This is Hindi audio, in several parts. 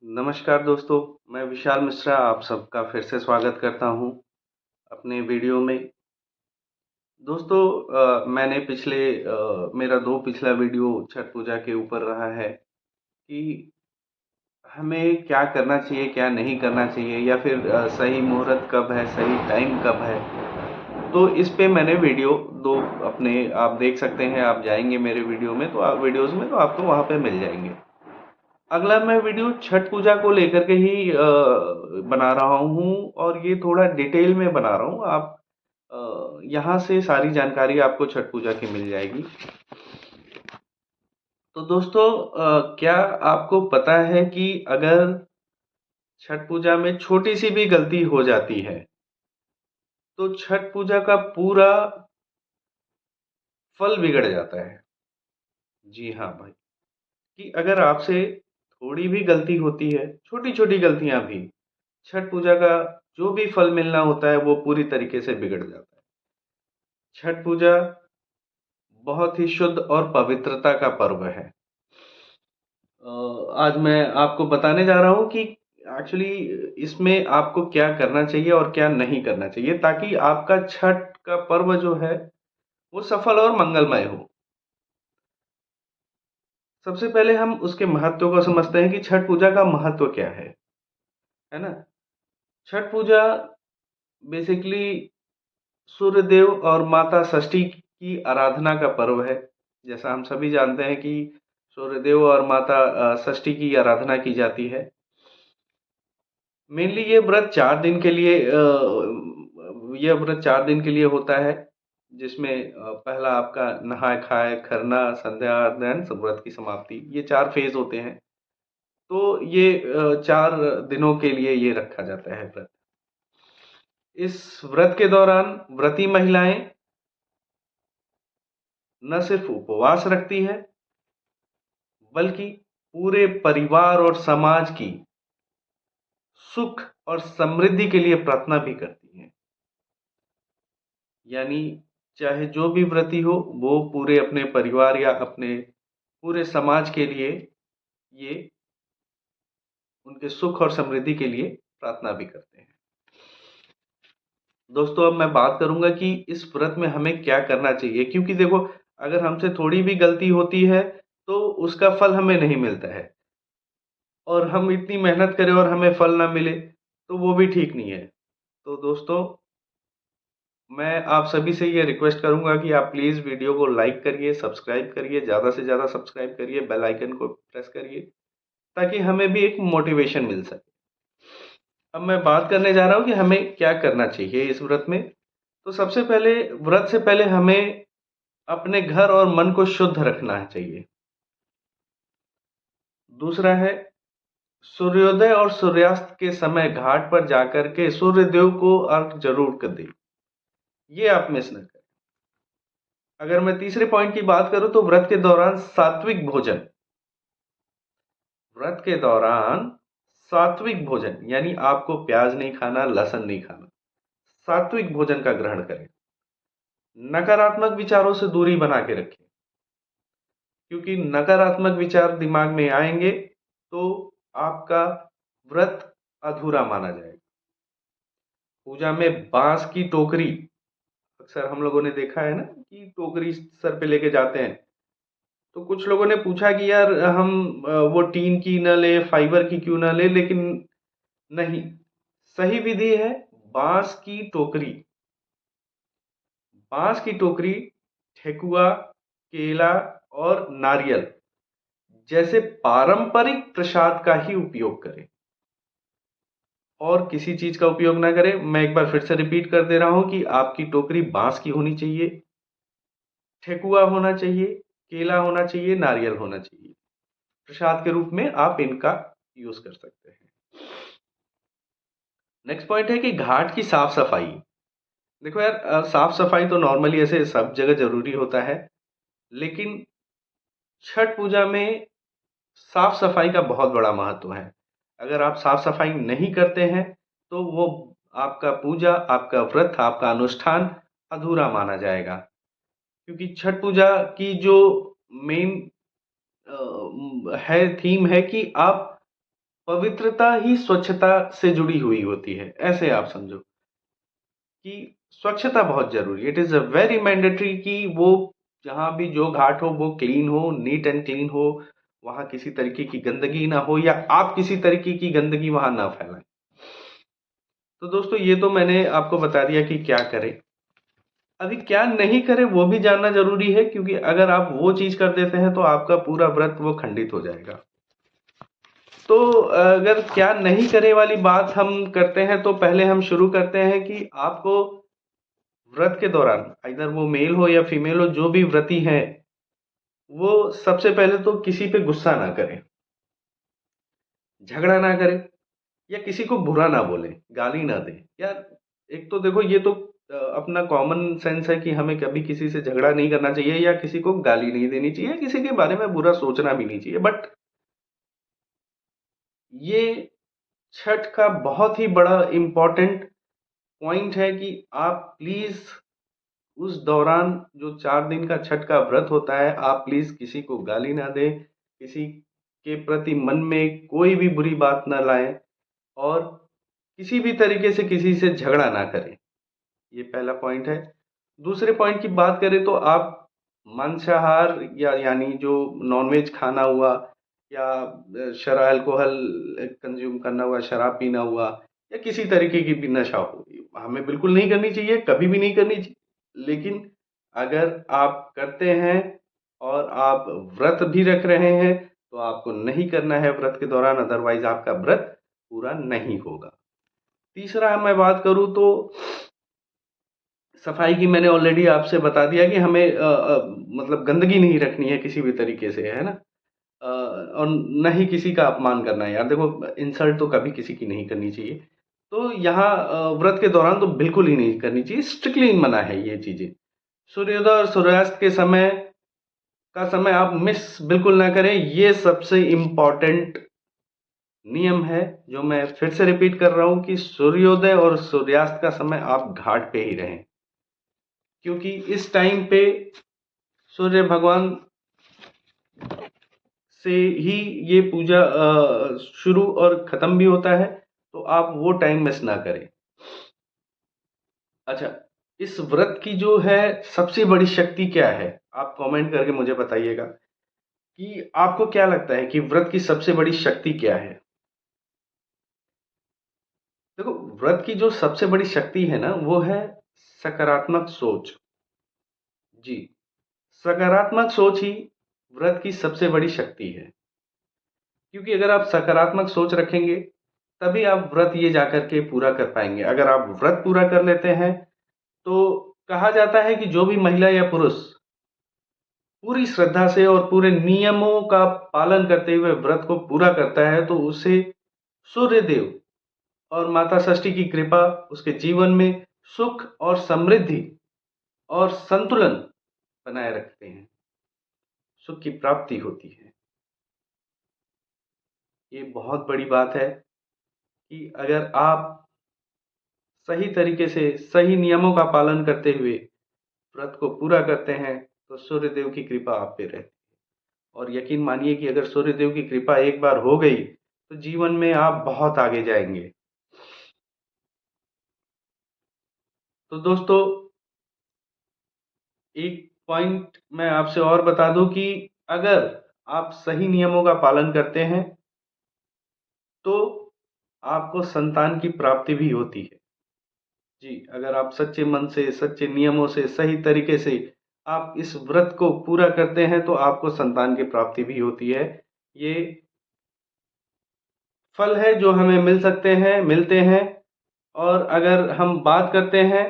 नमस्कार दोस्तों, मैं विशाल मिश्रा आप सबका फिर से स्वागत करता हूँ अपने वीडियो में। दोस्तों मैंने मेरा 2 पिछला वीडियो छठ पूजा के ऊपर रहा है कि हमें क्या करना चाहिए, क्या नहीं करना चाहिए या फिर सही मुहूर्त कब है, सही टाइम कब है। तो इस पे मैंने वीडियो 2 अपने आप देख सकते हैं, आप जाएँगे मेरे वीडियो में तो वीडियोज़ में तो आपको वहाँ पे मिल जाएँगे। अगला मैं वीडियो छठ पूजा को लेकर के ही बना रहा हूँ और ये थोड़ा डिटेल में बना रहा हूँ। आप यहाँ से सारी जानकारी आपको छठ पूजा की मिल जाएगी। तो दोस्तों क्या आपको पता है कि अगर छठ पूजा में छोटी-सी भी गलती हो जाती है, तो छठ पूजा का पूरा फल बिगड़ जाता है। जी हाँ भाई, कि अगर आपसे थोड़ी भी गलती होती है, छोटी-छोटी गलतियाँ भी, छठ पूजा का जो भी फल मिलना होता है वो पूरी तरीके से बिगड़ जाता है। छठ पूजा बहुत ही शुद्ध और पवित्रता का पर्व है। आज मैं आपको बताने जा रहा हूँ कि एक्चुअली इसमें आपको क्या करना चाहिए और क्या नहीं करना चाहिए ताकि आपका छठ का पर्व जो है वो सफल और मंगलमय हो। सबसे पहले हम उसके महत्व को समझते हैं कि छठ पूजा का महत्व क्या है ना? छठ पूजा बेसिकली सूर्यदेव और माता षष्ठी की आराधना का पर्व है। जैसा हम सभी जानते हैं कि सूर्यदेव और माता षष्ठी की आराधना की जाती है। मेनली ये व्रत 4 दिन के लिए होता है, जिसमें पहला आपका नहाए-खाए, खरना, संध्या देन व्रत की समाप्ति, ये 4 फेज़ होते हैं। तो ये 4 दिनों के लिए ये रखा जाता है व्रत। इस व्रत के दौरान व्रती महिलाएँ न सिर्फ़ उपवास रखती है, बल्कि पूरे परिवार और समाज की सुख और समृद्धि के लिए प्रार्थना भी करती हैं। यानी चाहे जो भी व्रती हो, वो पूरे अपने परिवार या अपने पूरे समाज के लिए ये उनके सुख और समृद्धि के लिए प्रार्थना भी करते हैं। दोस्तों अब मैं बात करूँगा कि इस व्रत में हमें क्या करना चाहिए क्योंकि देखो अगर हमसे थोड़ी भी गलती होती है, तो उसका फल हमें नहीं मिलता है और हम इतनी मेहनत करें और हमें फल ना मिले, तो वो भी ठीक नहीं है। तो दोस्तों मैं आप सभी से ये रिक्वेस्ट करूँगा कि आप प्लीज़ वीडियो को लाइक करिए, सब्सक्राइब करिए, ज़्यादा से ज़्यादा सब्सक्राइब करिए, बेल आइकन को प्रेस करिए, ताकि हमें भी एक मोटिवेशन मिल सके। अब मैं बात करने जा रहा हूँ कि हमें क्या करना चाहिए इस व्रत में। तो सबसे पहले व्रत से पहले हमें अपने घर और मन को शुद्ध रखना चाहिए। दूसरा है सूर्योदय और सूर्यास्त के समय घाट पर जाकर के सूर्यदेव को अर्घ ज़रूर कर दें। ये आप मिस ना करें। अगर मैं तीसरे पॉइंट की बात करूँ तो व्रत के दौरान सात्विक भोजन। व्रत के दौरान सात्विक भोजन यानी आपको प्याज नहीं खाना, लहसुन नहीं खाना। सात्विक भोजन का ग्रहण करें। नकारात्मक विचारों से दूरी बना के रखें, क्योंकि नकारात्मक विचार दिमाग में आएँगे तो आपका व्रत अधूरा माना जाएगा। पूजा में बाँस की टोकरी अक्सर हम लोगों ने देखा है ना कि टोकरी सर पे लेके जाते हैं। तो कुछ लोगों ने पूछा कि यार हम वो टीन की ना लें, फाइबर की क्यों ना लें? लेकिन नहीं, सही विधि है बाँस की टोकरी। बाँस की टोकरी, ठेकुआ, केला और नारियल जैसे पारंपरिक प्रसाद का ही उपयोग करें और किसी चीज़ का उपयोग ना करें। मैं एक बार फिर से रिपीट कर दे रहा हूँ कि आपकी टोकरी बाँस की होनी चाहिए, ठेकुआ होना चाहिए, केला होना चाहिए, नारियल होना चाहिए। प्रसाद के रूप में आप इनका यूज़ कर सकते हैं। नेक्स्ट पॉइंट है कि घाट की साफ-सफाई। देखो यार साफ-सफाई तो नॉर्मली ऐसे सब जगह ज़रूरी होता है, लेकिन छठ पूजा में साफ-सफाई का बहुत बड़ा महत्व है। अगर आप साफ-सफाई नहीं करते हैं, तो वो आपका पूजा, आपका व्रत, आपका अनुष्ठान अधूरा माना जाएगा। क्योंकि छठ पूजा की जो मेन है थीम है कि आप पवित्रता ही स्वच्छता से जुड़ी हुई होती है। ऐसे आप समझो कि स्वच्छता बहुत ज़रूरी है। It is a very mandatory कि वो जहाँ भी जो घाट हो वो क्लीन हो, नीट एंड क्लीन हो, वहाँ किसी तरीके की गंदगी ना हो या आप किसी तरीके की गंदगी वहाँ ना फैलाएँ। तो दोस्तों ये तो मैंने आपको बता दिया कि क्या करें। अभी क्या नहीं करें वो भी जानना ज़रूरी है, क्योंकि अगर आप वो चीज़ कर देते हैं तो आपका पूरा व्रत वो खंडित हो जाएगा। तो अगर क्या नहीं करे वाली बात हम करते हैं तो पहले हम शुरू करते हैं कि आपको व्रत के दौरान इधर वो मेल हो या फीमेल हो, जो भी व्रती हैं, वो सबसे पहले तो किसी पे गुस्सा ना करें, झगड़ा ना करें या किसी को बुरा ना बोलें, गाली ना दें। यार एक तो देखो ये तो अपना कॉमन सेंस है कि हमें कभी किसी से झगड़ा नहीं करना चाहिए या किसी को गाली नहीं देनी चाहिए, किसी के बारे में बुरा सोचना भी नहीं चाहिए। बट ये छठ का बहुत ही बड़ा इम्पोर्टेंट पॉइंट है कि आप प्लीज़ उस दौरान जो 4 दिन का छठ का व्रत होता है, आप प्लीज़ किसी को गाली ना दें, किसी के प्रति मन में कोई भी बुरी बात ना लाएँ और किसी भी तरीके से किसी से झगड़ा ना करें। ये पहला पॉइंट है। दूसरे पॉइंट की बात करें तो आप मांसाहार या यानी जो नॉन-वेज खाना हुआ या अल्कोहल कंज़्यूम करना हुआ, शराब पीना हुआ या किसी तरीके की भी नशा हो, हमें बिल्कुल नहीं करनी चाहिए, कभी भी नहीं करनी चाहिए। लेकिन अगर आप करते हैं और आप व्रत भी रख रहे हैं, तो आपको नहीं करना है व्रत के दौरान, अदरवाइज़ आपका व्रत पूरा नहीं होगा। तीसरा मैं बात करूँ तो सफाई की मैंने ऑलरेडी आपसे बता दिया कि हमें मतलब गंदगी नहीं रखनी है किसी भी तरीके से, है ना? और ना ही किसी का अपमान करना है यार, देखो इंसल्ट तो कभी किसी की नहीं करनी चाहिए। तो यहाँ व्रत के दौरान तो बिल्कुल ही नहीं करनी चाहिए, स्ट्रिक्टली मना है ये चीज़ें। सूर्योदय और सूर्यास्त के समय का समय आप मिस बिल्कुल ना करें, ये सबसे इम्पोर्टेंट नियम है, जो मैं फिर से रिपीट कर रहा हूँ कि सूर्योदय और सूर्यास्त का समय आप घाट पे ही रहें। क्योंकि इस टाइम पे सूर्य भगवान से ही ये पूजा शुरू और ख़त्म भी होता है, तो आप वो टाइम मिस ना करें। अच्छा, इस व्रत की जो है सबसे बड़ी शक्ति क्या है? आप कमेंट करके मुझे बताइएगा कि आपको क्या लगता है कि व्रत की सबसे बड़ी शक्ति क्या है? देखो, व्रत की जो सबसे बड़ी शक्ति है ना, वो है सकारात्मक सोच। जी, सकारात्मक सोच ही व्रत की सबसे बड़ी शक्ति है। क्योंकि अगर आप सकारात्मक सोच रखेंगे, तभी आप व्रत ये जाकर के पूरा कर पाएँगे। अगर आप व्रत पूरा कर लेते हैं, तो कहा जाता है कि जो भी महिला या पुरुष पूरी श्रद्धा से और पूरे नियमों का पालन करते हुए व्रत को पूरा करता है, तो उसे सूर्यदेव और माता षष्ठी की कृपा उसके जीवन में सुख और समृद्धि और संतुलन बनाए रखते हैं। सुख की प्राप्ति होती है। ये बहुत बड़ी बात है कि अगर आप सही तरीके से, सही नियमों का पालन करते हुए व्रत को पूरा करते हैं, तो सूर्यदेव की कृपा आप पे रहती है। और यकीन मानिए कि अगर सूर्यदेव की कृपा एक बार हो गई, तो जीवन में आप बहुत आगे जाएँगे। तो दोस्तों, एक पॉइंट मैं आपसे और बता दूँ कि अगर आप सही नियमों का पालन करते हैं, तो आपको संतान की प्राप्ति भी होती है। जी, अगर आप सच्चे मन से, सच्चे नियमों से, सही तरीके से आप इस व्रत को पूरा करते हैं, तो आपको संतान की प्राप्ति भी होती है। ये फल है जो हमें मिल सकते हैं, मिलते हैं। और अगर हम बात करते हैं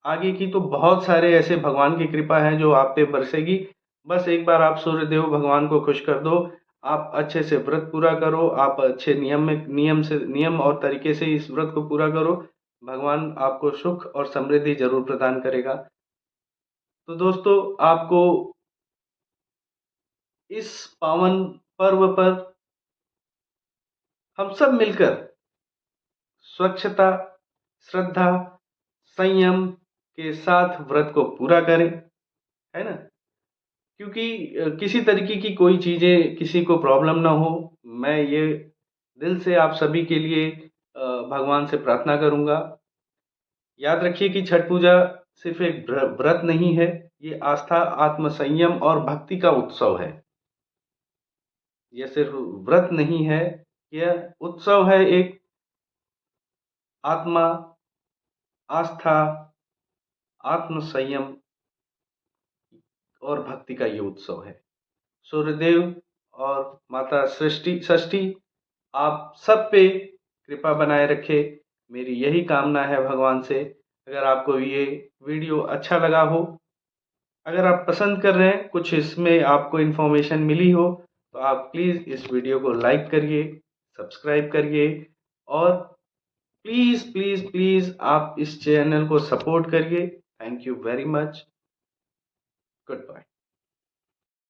आगे की, तो बहुत सारे ऐसे भगवान की कृपा है जो आप पे बरसेगी। बस एक बार आप सूर्यदेव भगवान को खुश कर दो, आप अच्छे से व्रत पूरा करो, आप अच्छे नियम और तरीके से इस व्रत को पूरा करो, भगवान आपको सुख और समृद्धि ज़रूर प्रदान करेगा। तो दोस्तों, आपको इस पावन पर्व पर हम सब मिलकर स्वच्छता, श्रद्धा, संयम के साथ व्रत को पूरा करें, है ना? क्योंकि किसी तरीके की कोई चीज़ें किसी को प्रॉब्लम ना हो, मैं ये दिल से आप सभी के लिए भगवान से प्रार्थना करूँगा। याद रखिए कि छठ पूजा सिर्फ़ एक व्रत नहीं है, ये आस्था, आत्मसंयम और भक्ति का उत्सव है। ये सिर्फ़ व्रत नहीं है, यह उत्सव है, एक आत्मा, आस्था, आत्मसंयम और भक्ति का ये उत्सव है। सूर्यदेव और माता सृष्टि षष्ठी आप सब पे कृपा बनाए रखे, मेरी यही कामना है भगवान से। अगर आपको ये वीडियो अच्छा लगा हो, अगर आप पसंद कर रहे हैं, कुछ इसमें आपको इन्फॉर्मेशन मिली हो, तो आप प्लीज़ इस वीडियो को लाइक करिए, सब्सक्राइब करिए और प्लीज़, प्लीज़, प्लीज़ आप इस चैनल को सपोर्ट करिए। Thank you very much. Good bye.